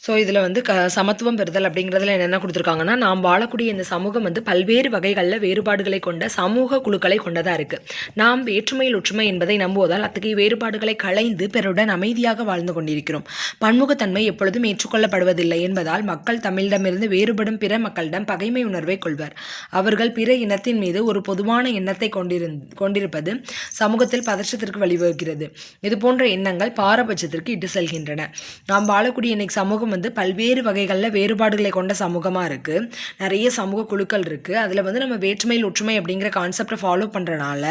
So இதில் வந்து சமத்துவம் பெறுதல் அப்படிங்கிறதுல என்னென்ன கொடுத்துருக்காங்கன்னா, நாம் வாழக்கூடிய இந்த சமூகம் வந்து பல்வேறு வகைகளில் வேறுபாடுகளை கொண்ட சமூக குழுக்களை கொண்டதாக இருக்குது. நாம் வேற்றுமையில் ஒற்றுமை என்பதை நம்புவதால் அத்தகைய வேறுபாடுகளை களைந்து பிறருடன் அமைதியாக வாழ்ந்து கொண்டிருக்கிறோம். பன்முகத்தன்மை எப்பொழுதும் ஏற்றுக்கொள்ளப்படுவதில்லை என்பதால் மக்கள் தமிழிடமிருந்து வேறுபடும் பிற மக்களிடம் பகைமை உணர்வை கொள்வர். அவர்கள் பிற இனத்தின் மீது ஒரு பொதுவான எண்ணத்தை கொண்டிருப்பது சமூகத்தில் பதற்றத்திற்கு வழிவகுக்கிறது. இது போன்ற எண்ணங்கள் பாரபட்சத்திற்கு இட்டு செல்கின்றன. நாம் வாழக்கூடிய இன்னைக்கு சமூகம் வந்து பல்வேறு வகைகளில் வேறுபாடுகளை கொண்ட சமூகமாக இருக்குது. நிறைய சமூக குழுக்கள் இருக்குது. அதில் வந்து நம்ம வேற்றுமையில் ஒற்றுமை அப்படிங்கிற கான்செப்டை ஃபாலோ பண்ணுறனால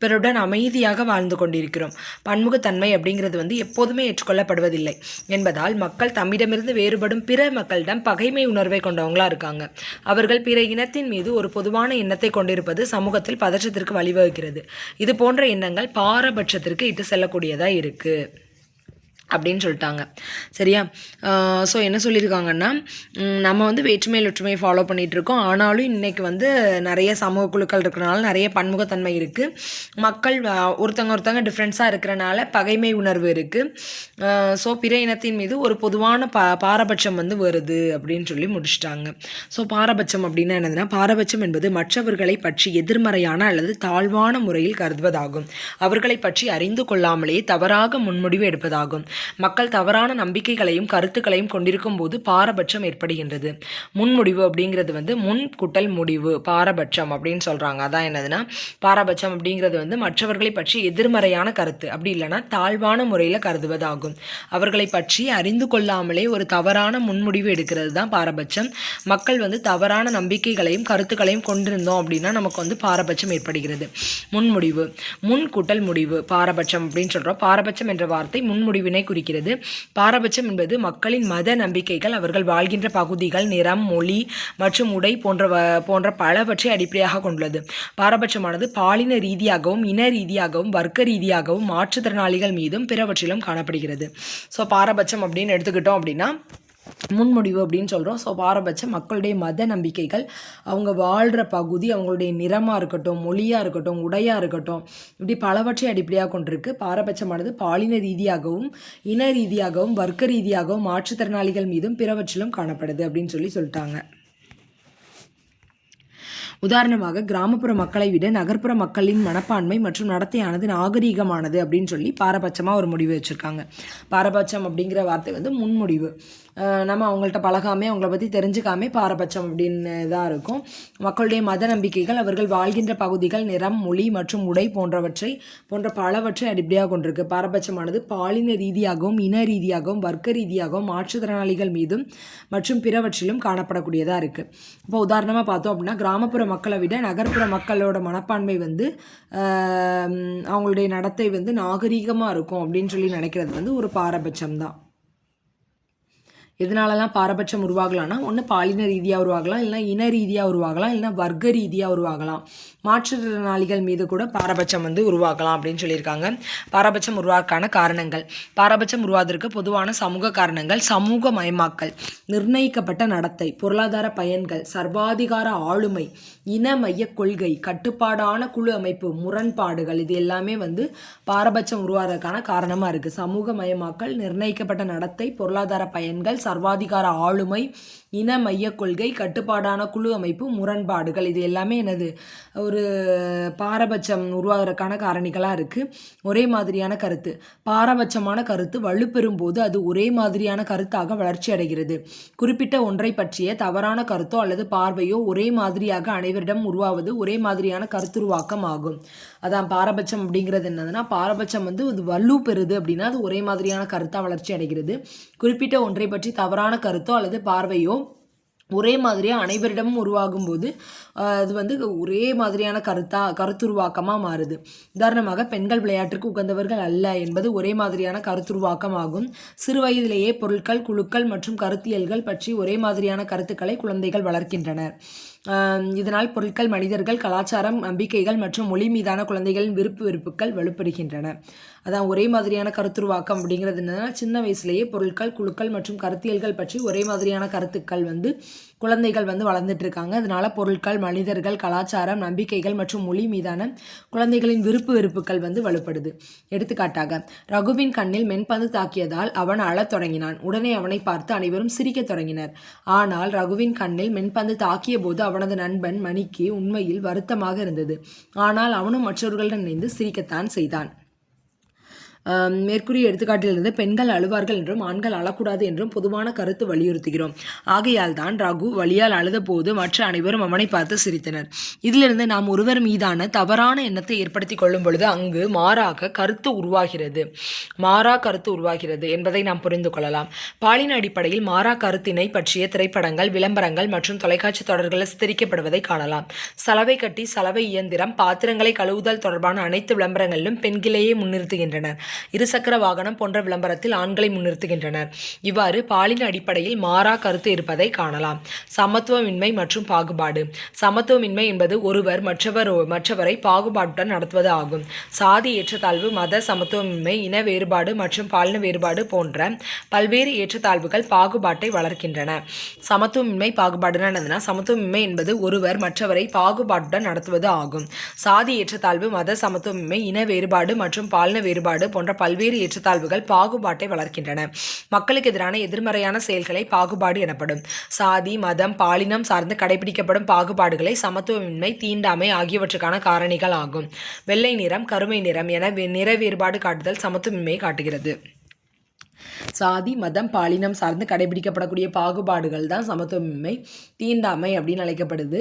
பிறருடன் அமைதியாக வாழ்ந்து கொண்டிருக்கிறோம். பன்முகத்தன்மை அப்படிங்கிறது வந்து எப்போதுமே ஏற்றுக்கொள்ளப்படுவதில்லை என்பதால் மக்கள் தம்மிடமிருந்து வேறுபடும் பிற மக்களிடம் பகைமை உணர்வை கொண்டவங்களாக இருக்காங்க. அவர்கள் பிற இனத்தின் மீது ஒரு பொதுவான எண்ணத்தை கொண்டிருப்பது சமூகத்தில் பதற்றத்திற்கு வழிவகுக்கிறது. இது போன்ற எண்ணங்கள் பாரபட்சத்திற்கு இட்டு செல்லக்கூடியதாக இருக்குது அப்படின்னு சொல்லிட்டாங்க. சரியா? ஸோ என்ன சொல்லியிருக்காங்கன்னா, நம்ம வந்து வேற்றுமையில் ஒற்றுமையை ஃபாலோ பண்ணிகிட்ருக்கோம். ஆனாலும் இன்றைக்கி வந்து நிறைய சமூக குழுக்கள் இருக்கிறனால நிறைய பன்முகத்தன்மை இருக்குது. மக்கள் ஒருத்தங்க டிஃப்ரென்ஸாக இருக்கிறனால பகைமை உணர்வு இருக்குது. ஸோ பிற இனத்தின் மீது ஒரு பொதுவான பாரபட்சம் வந்து வருது அப்படின்னு சொல்லி முடிச்சிட்டாங்க. ஸோ பாரபட்சம் அப்படின்னா என்னதுன்னா, பாரபட்சம் என்பது மற்றவர்களை பற்றி எதிர்மறையான அல்லது தாழ்வான முறையில் கருதுவதாகும். அவர்களை பற்றி அறிந்து கொள்ளாமலே தவறாக முன்முடிவு எடுப்பதாகும். மக்கள் தவறான நம்பிக்கைகளையும் கருத்துக்களையும் கொண்டிருக்கும் போது பாரபட்சம் ஏற்படுகின்றது. முன்முடிவு அப்படிங்கிறது வந்து முன் கூட்டல் முடிவு பாரபட்சம் அப்படின்னு சொல்கிறாங்க. அதான் என்னதுன்னா, பாரபட்சம் அப்படிங்கிறது வந்து மற்றவர்களை பற்றி எதிர்மறையான கருத்து, அப்படி இல்லைன்னா தாழ்வான முறையில் கருதுவதாகும். அவர்களை பற்றி அறிந்து கொள்ளாமலே ஒரு தவறான முன்முடிவு எடுக்கிறது தான் பாரபட்சம். மக்கள் வந்து தவறான நம்பிக்கைகளையும் கருத்துக்களையும் கொண்டிருந்தோம் அப்படின்னா நமக்கு வந்து பாரபட்சம் ஏற்படுகிறது. முன்முடிவு முன் கூட்டல் முடிவு பாரபட்சம் அப்படின்னு சொல்கிறோம். பாரபட்சம் என்ற வார்த்தை முன்முடிவினை குறிக்கிறது. பாரபட்சம் என்பது மக்களின் மத நம்பிக்கைகள், அவர்கள் வாழ்கின்ற பகுதிகள், நிறம், மொழி மற்றும் உடை போன்ற பலவற்றை அடிப்படையாக கொண்டுள்ளது. பாரபட்சமானது பாலின ரீதியாகவும் இன ரீதியாகவும் வர்க்க ரீதியாகவும் மாற்றுத்திறனாளிகள் மீதும் பிறவற்றிலும் காணப்படுகிறது. ஸோ பாரபட்சம் அப்படின்னு எடுத்துக்கிட்டோம் அப்படின்னா முன்முடிவு அப்படின்னு சொல்கிறோம். ஸோ பாரபட்சம் மக்களுடைய மத நம்பிக்கைகள், அவங்க வாழ்கிற பகுதி, அவங்களுடைய நிறமாக இருக்கட்டும், மொழியாக இருக்கட்டும், உடையாக இருக்கட்டும், இப்படி பலவற்றை அடிப்படையாக கொண்டிருக்கு. பாரபட்சமானது பாலின ரீதியாகவும் இன ரீதியாகவும் வர்க்க ரீதியாகவும் மாற்றுத்திறனாளிகள் மீதும் பிறவற்றிலும் காணப்படுது அப்படின்னு சொல்லிட்டாங்க. உதாரணமாக, கிராமப்புற மக்களை விட நகர்ப்புற மக்களின் மனப்பான்மை மற்றும் நடத்தையானது நாகரீகமானது அப்படின்னு சொல்லி பாரபட்சமாக ஒரு முடிவு வச்சுருக்காங்க. பாரபட்சம் அப்படிங்கிற வார்த்தை வந்து முன்முடிவு. நம்ம அவங்கள்ட்ட பழகாமே, அவங்கள பற்றி தெரிஞ்சுக்காமே பாரபட்சம் அப்படின்னு தான் இருக்கும். மக்களுடைய மத நம்பிக்கைகள், அவர்கள் வாழ்கின்ற பகுதிகள், நிறம், மொழி மற்றும் உடை போன்ற பலவற்றை அடிப்படையாக கொண்டிருக்கு. பாரபட்சமானது பாலின ரீதியாகவும் இன ரீதியாகவும் வர்க்க ரீதியாகவும் மாற்றுத்திறனாளிகள் மீதும் மற்றும் பிறவற்றிலும் காணப்படக்கூடியதாக இருக்குது. இப்போ உதாரணமாக பார்த்தோம் அப்படின்னா, கிராமப்புற மக்களை விட நகர்ப்புற மக்களோட மனப்பான்மை வந்து அவங்களுடைய நடத்தை வந்து நாகரீகமாக இருக்கும் அப்படின்னு சொல்லி நினைக்கிறது வந்து ஒரு பாரபட்சம் தான். எதனாலலாம் பாரபட்சம் உருவாகலாம்னா, ஒன்று பாலின ரீதியாக உருவாகலாம், இல்லைனா இன ரீதியாக உருவாகலாம், இல்லைனா வர்க்க ரீதியாக உருவாகலாம். மாற்றுத்திறனாளிகள் மீது கூட பாரபட்சம் வந்து உருவாகலாம் அப்படின்னு சொல்லியிருக்காங்க. பாரபட்சம் உருவாக்கான காரணங்கள். பாரபட்சம் உருவாவதற்கு பொதுவான சமூக காரணங்கள்: சமூக மயமாக்கல், நிர்ணயிக்கப்பட்ட நடத்தை, பொருளாதார பயன்கள், சர்வாதிகார ஆளுமை, இன மைய கொள்கை, கட்டுப்பாடான குழு அமைப்பு, முரண்பாடுகள், இது எல்லாமே வந்து பாரபட்சம் உருவாவதற்கான காரணமாக இருக்குது. சமூக மயமாக்கல், நிர்ணயிக்கப்பட்ட நடத்தை, பொருளாதார பயன்கள், சர்வாதிகார ஆளுமை, இன மைய கொள்கை, கட்டுப்பாடான குழு அமைப்பு, முரண்பாடுகள், இது எல்லாமே என்னது ஒரு பாரபட்சம் உருவாகிறதுக்கான காரணிகளாக இருக்குது. ஒரே மாதிரியான கருத்து. பாரபட்சமான கருத்து வலுப்பெறும் போது அது ஒரே மாதிரியான கருத்தாக வளர்ச்சி அடைகிறது. குறிப்பிட்ட ஒன்றை பற்றிய தவறான கருத்தோ அல்லது பார்வையோ ஒரே மாதிரியாக அனைவரிடம் உருவாவது ஒரே மாதிரியான கருத்துருவாக்கம் ஆகும். அதான் பாரபட்சம் அப்படிங்கிறது என்னதுன்னா, பாரபட்சம் வந்து அது வலு பெறுது அப்படின்னா அது ஒரே மாதிரியான கருத்தாக வளர்ச்சி அடைகிறது. குறிப்பிட்ட ஒன்றை பற்றி தவறான கருத்தோ அல்லது பார்வையோ ஒரே மாதிரியாக அனைவரிடமும் உருவாகும் போது அது வந்து ஒரே மாதிரியான கருத்துருவாக்கமாக மாறுது. உதாரணமாக, பெண்கள் விளையாட்டிற்கு உகந்தவர்கள் அல்ல என்பது ஒரே மாதிரியான கருத்துருவாக்கம் ஆகும். சிறு வயதிலேயே பொருட்கள், குழுக்கள் மற்றும் கருத்தியல்கள் பற்றி ஒரே மாதிரியான கருத்துக்களை குழந்தைகள் வளர்க்கின்றனர். இதனால் பொருட்கள், மனிதர்கள், கலாச்சாரம், நம்பிக்கைகள் மற்றும் மொழி மீதான குழந்தைகளின் வெறுப்புகள் வலுப்படுகின்றன. அதான் ஒரே மாதிரியான கருத்துருவாக்கம் அப்படிங்கிறது என்னன்னா, சின்ன வயசுலேயே பொருட்கள், குழுக்கள் மற்றும் கருத்தியல்கள் பற்றி ஒரே மாதிரியான கருத்துக்கள் வந்து குழந்தைகள் வந்து வளர்ந்துட்டு இருக்காங்க. அதனால பொருட்கள், மனிதர்கள், கலாச்சாரம், நம்பிக்கைகள் மற்றும் மொழி மீதான குழந்தைகளின் வெறுப்புகள் வந்து வலுப்படுது. எடுத்துக்காட்டாக, ரகுவின் கண்ணில் மென்பந்து தாக்கியதால் அவன் அழத் தொடங்கினான். உடனே அவனை பார்த்து அனைவரும் சிரிக்கத் தொடங்கினர். ஆனால் ரகுவின் கண்ணில் மென்பந்து தாக்கிய போது அவனது நண்பன் மணிக்கு உண்மையில் வருத்தமாக இருந்தது. ஆனால் அவனும் மற்றவர்களுடன் இணைந்து சிரிக்கத்தான் செய்தான். மேற்கூறிய எடுத்துக்காட்டிலிருந்து பெண்கள் அழுவார்கள் என்றும் ஆண்கள் அழக்கூடாது என்றும் பொதுவான கருத்து வலியுறுத்துகிறோம். ஆகையால் தான் ரகு வலியால் அழுத போது மற்ற அனைவரும் அவனை பார்த்து சிரித்தனர். இதிலிருந்து நாம் ஒருவர் மீதான தவறான எண்ணத்தை ஏற்படுத்தி கொள்ளும் பொழுது அங்கு மாறா கருத்து உருவாகிறது என்பதை நாம் புரிந்து கொள்ளலாம். பாலின அடிப்படையில் மாறா கருத்தினை பற்றிய திரைப்படங்கள், விளம்பரங்கள் மற்றும் தொலைக்காட்சி தொடர்களில் சித்தரிக்கப்படுவதை காணலாம். சலவை கட்டி, சலவை இயந்திரம், பாத்திரங்களை கழுவுதல் தொடர்பான அனைத்து விளம்பரங்களிலும் பெண்களையே முன்னிறுத்துகின்றனர். இருசக்கர வாகனம் போன்ற விளம்பரத்தில் ஆண்களை முன்னிறுத்துகின்றனர். இவ்வாறு பாலின அடிப்படையில் மாறா கருத்து இருப்பதை காணலாம். சமத்துவமின்மை மற்றும் பாகுபாடு. சமத்துவமின்மை என்பது ஒருவர் மற்றவரை பாகுபாட்டுடன் நடத்துவது ஆகும். சாதி ஏற்றத்தாழ்வு, மத சமத்துவமின்மை, இன வேறுபாடு மற்றும் பாலின வேறுபாடு போன்ற பல்வேறு ஏற்றத்தாழ்வுகள் பாகுபாட்டை வளர்க்கின்றன. சமத்துவமின்மை பாகுபாடுனா என்னதுன்னா, சமத்துவமின்மை என்பது ஒருவர் மற்றவரை பாகுபாட்டுடன் நடத்துவது ஆகும். சாதி ஏற்றத்தாழ்வு, மத சமத்துவமின்மை, இன வேறுபாடு மற்றும் பாலின வேறுபாடு போன்ற பல்வேறு ஏற்றத்தாழ்வுகள் பாகுபாட்டை வளர்க்கின்றன. மக்களுக்கு எதிரான எதிர்மறையான செயல்களை பாகுபாடு எனப்படும். சாதி, மதம், பாலினம் சார்ந்து கடைபிடிக்கப்படும் பாகுபாடுகளை சமத்துவமின்மை, தீண்டாமை ஆகியவற்றுக்கான காரணிகள் ஆகும். வெள்ளை நிறம், கருமை நிறம் என நிற வேறுபாடு காட்டுதல் சமத்துவமின்மையை காட்டுகிறது. சாதி, மதம், பாலினம் சார்ந்து கடைபிடிக்கப்படக்கூடிய பாகுபாடுகள் தான் சமத்துவமின்மை, தீண்டாமை அப்படின்னு அழைக்கப்படுது.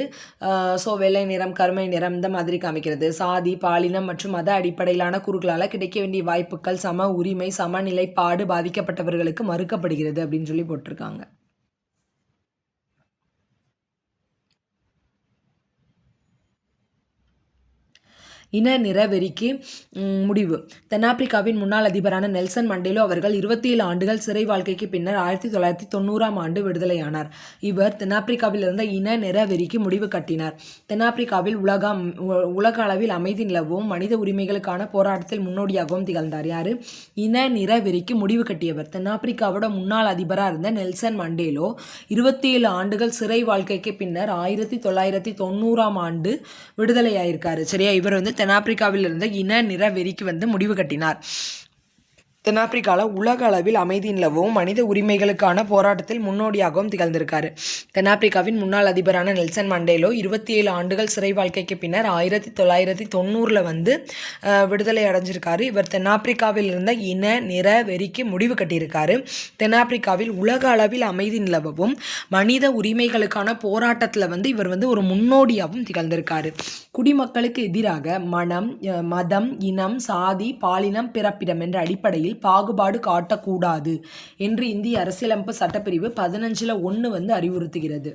ஸோ வெள்ளை நிறம், கருமை நிறம் இந்த மாதிரி காமிக்கிறது. சாதி, பாலினம் மற்றும் மத அடிப்படையிலான கூறுகளால் கிடைக்க வேண்டிய வாய்ப்புகள், சம உரிமை, சமநிலைப்பாடு பாதிக்கப்பட்டவர்களுக்கு மறுக்கப்படுகிறது அப்படின்னு சொல்லி போட்டிருக்காங்க. இன நிறவெறிக்கு முடிவு. தென்னாப்பிரிக்காவின் முன்னாள் அதிபரான நெல்சன் மண்டேலோ அவர்கள் 27 ஆண்டுகள் சிறை வாழ்க்கைக்கு பின்னர் 1990ஆம் ஆண்டு விடுதலையானார். இவர் தென்னாப்பிரிக்காவில் இருந்த இன நிறவெறிக்கு முடிவு கட்டினார். தென்னாப்பிரிக்காவில் உலக அளவில் அமைதி நிலவும் மனித உரிமைகளுக்கான போராட்டத்தில் முன்னோடியாகவும் திகழ்ந்தார். யாரு? இன நிறவெறிக்கு முடிவு கட்டியவர். தென்னாப்பிரிக்காவோட முன்னாள் அதிபராக இருந்த நெல்சன் மண்டேலோ 27 ஆண்டுகள் சிறை வாழ்க்கைக்கு பின்னர் 1990ஆம் ஆண்டு விடுதலையாயிருக்காரு. சரியா? இவர் வந்து தென்னாப்பிரிக்காவில் இருந்த இன நிறவெறிக்கு வந்து முடிவு கட்டினார். தென்னாப்பிரிக்காவில் உலக அளவில் அமைதி நிலவும் மனித உரிமைகளுக்கான போராட்டத்தில் முன்னோடியாகவும் திகழ்ந்திருக்காரு. தென்னாப்பிரிக்காவின் முன்னாள் அதிபரான நெல்சன் மண்டேலோ 27 ஆண்டுகள் சிறை வாழ்க்கைக்கு பின்னர் 1990 வந்து விடுதலை அடைஞ்சிருக்காரு. இவர் தென்னாப்பிரிக்காவில் இருந்த இன நிற வெறிக்கு முடிவு கட்டியிருக்காரு. தென்னாப்பிரிக்காவில் உலக அளவில் அமைதி நிலவும் மனித உரிமைகளுக்கான போராட்டத்தில் வந்து இவர் வந்து ஒரு முன்னோடியாகவும் திகழ்ந்திருக்காரு. குடிமக்களுக்கு எதிராக மதம், இனம், சாதி, பாலினம், பிறப்பிடம் என்ற அடிப்படையில் பாகுபாடு காட்டக்கூடாது என்று இந்திய அரசியலமைப்பு சட்டப்பிரிவு 15(1) வந்து அறிவுறுத்துகிறது.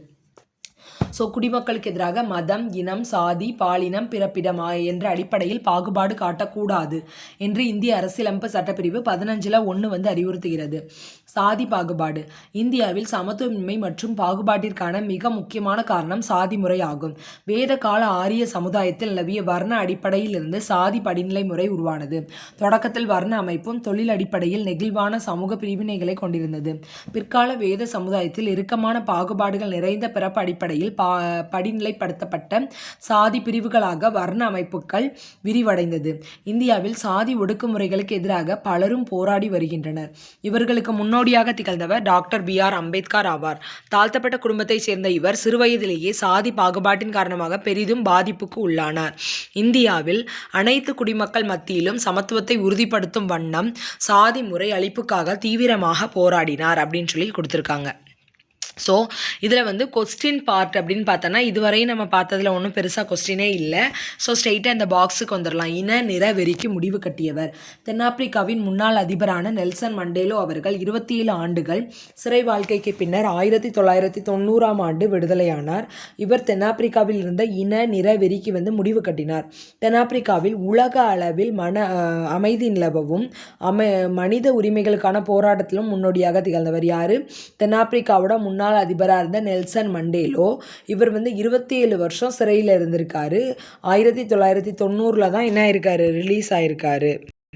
ஸோ குடிமக்களுக்கு எதிராக மதம், இனம், சாதி, பாலினம், பிறப்பிடம் என்ற அடிப்படையில் பாகுபாடு காட்டக்கூடாது என்று இந்திய அரசியலமைப்பு சட்டப்பிரிவு 15(1) வந்து அறிவுறுத்துகிறது. சாதி பாகுபாடு. இந்தியாவில் சமத்துவமின்மை மற்றும் பாகுபாட்டிற்கான மிக முக்கியமான காரணம் சாதி முறை ஆகும். வேத கால ஆரிய சமுதாயத்தில் நிலவிய வர்ண அடிப்படையில் இருந்து சாதி படிநிலை முறை உருவானது. தொடக்கத்தில் வர்ண அமைப்பும் தொழில் அடிப்படையில் நெகிழ்வான சமூக பிரிவினைகளை கொண்டிருந்தது. பிற்கால வேத சமுதாயத்தில் இறுக்கமான பாகுபாடுகள் நிறைந்த பிறப்பு அடிப்படையில் படிநிலைப்படுத்தப்பட்ட சாதி பிரிவுகளாக வர்ண அமைப்புகள் விரிவடைந்தது. இந்தியாவில் சாதி ஒடுக்குமுறைகளுக்கு எதிராக பலரும் போராடி வருகின்றனர். இவர்களுக்கு முன்னோடியாக திகழ்ந்தவர் டாக்டர் B.R. அம்பேத்கர் ஆவார். தாழ்த்தப்பட்ட குடும்பத்தைச் சேர்ந்த இவர் சிறுவயதிலேயே சாதி பாகுபாட்டின் காரணமாக பெரிதும் பாதிப்புக்கு உள்ளானார். இந்தியாவில் அனைத்து குடிமக்கள் மத்தியிலும் சமத்துவத்தை உறுதிப்படுத்தும் வண்ணம் சாதி முறை அழிப்புக்காக தீவிரமாக போராடினார் அப்படின்னு சொல்லி கொடுத்துருக்காங்க. ஸோ இதில் வந்து கொஸ்டின் பார்ட் அப்படின்னு பார்த்தோன்னா இதுவரையும் நம்ம பார்த்ததில் ஒன்றும் பெருசாக கொஸ்டினே இல்லை. ஸோ ஸ்ட்ரெயிட்டாக இந்த பாக்ஸுக்கு வந்துடலாம். இன நிறவெறிக்கு முடிவு கட்டியவர். தென்னாப்பிரிக்காவின் முன்னாள் அதிபரான நெல்சன் மண்டேலோ அவர்கள் 27 ஆண்டுகள் சிறை வாழ்க்கைக்கு பின்னர் 1990ஆம் ஆண்டு விடுதலையானார். இவர் தென்னாப்பிரிக்காவில் இருந்த இன நிறவெறிக்கு வந்து முடிவு கட்டினார். தென்னாப்பிரிக்காவில் உலக அளவில் அமைதி நிலவவும் மனித உரிமைகளுக்கான போராட்டத்திலும் முன்னோடியாக திகழ்ந்தவர். யார்? தென்னாப்பிரிக்காவோட முன்னாள் அதிபராக இருந்த நெல்சன் மண்டேலோ. இவர் வந்து 27 வருஷம் சிறையில் இருந்திருக்காரு. 1990 தான் என்ன ஆயிருக்காரு? ரிலீஸ் ஆயிருக்காரு.